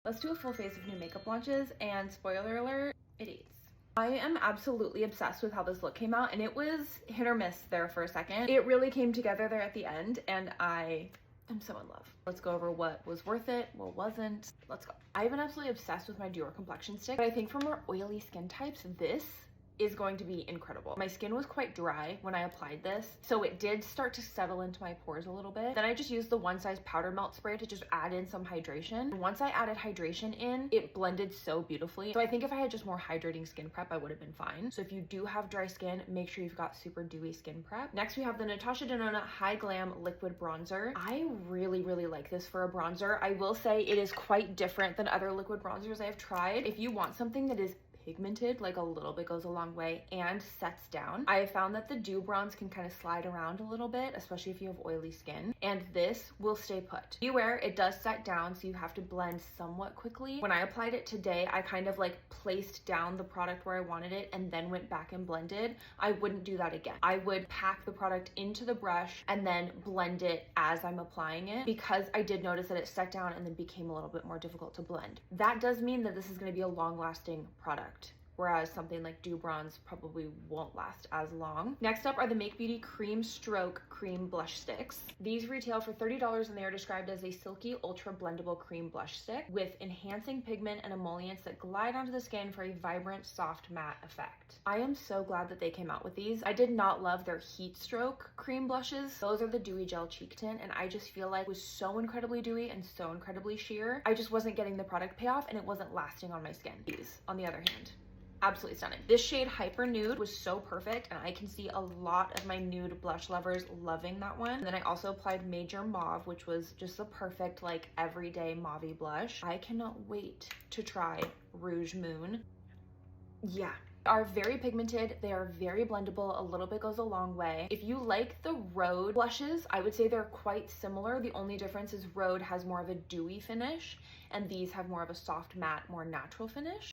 Let's do a full face of new makeup launches, and spoiler alert, it eats. I am absolutely obsessed with how this look came out, and it was hit or miss there for a second. It really came together there at the end, and I'm so in love. Let's go over what was worth it, what wasn't. Let's go. I've been absolutely obsessed with my Denona complexion stick, but I think for more oily skin types, this is going to be incredible. My skin was quite dry when I applied this, so it did start to settle into my pores a little bit. Then I just used the one size powder melt spray to just add in some hydration. And once I added hydration in, it blended so beautifully. So I think if I had just more hydrating skin prep, I would have been fine. So if you do have dry skin, make sure you've got super dewy skin prep. Next, we have the Denona HY-GLAM liquid bronzer. I really like this for a bronzer. I will say it is quite different than other liquid bronzers I've tried. If you want something that is pigmented, like a little bit goes a long way, and sets down, I have found that the dew bronze can kind of slide around a little bit, especially if you have oily skin, and this will stay put. Beware, it does set down, so you have to blend somewhat quickly. When I applied it today, I kind of like placed down the product where I wanted it and then went back and blended. I wouldn't do that again. I would pack the product into the brush and then blend it as I'm applying it, because I did notice that it set down and then became a little bit more difficult to blend. That does mean that this is going to be a long-lasting product, whereas something like dew bronze probably won't last as long. Next up are the Make Beauty Cream Stroke Cream Blush Sticks. These retail for $30 and they are described as a silky, ultra blendable cream blush stick with enhancing pigment and emollients that glide onto the skin for a vibrant, soft, matte effect. I am so glad that they came out with these. I did not love their Heat Stroke cream blushes. Those are the Dewy Gel Cheek Tint, and I just feel like it was so incredibly dewy and so incredibly sheer. I just wasn't getting the product payoff and it wasn't lasting on my skin. These, on the other hand, absolutely stunning. This shade Hyper Nude was so perfect, and I can see a lot of my nude blush lovers loving that one. And then I also applied Major Mauve, which was just the perfect like everyday mauve blush. I cannot wait to try Rouge Moon. Yeah, are very pigmented, they are very blendable, a little bit goes a long way. If you like the Rhode blushes, I would say they're quite similar. The only difference is Rhode has more of a dewy finish and these have more of a soft matte, more natural finish.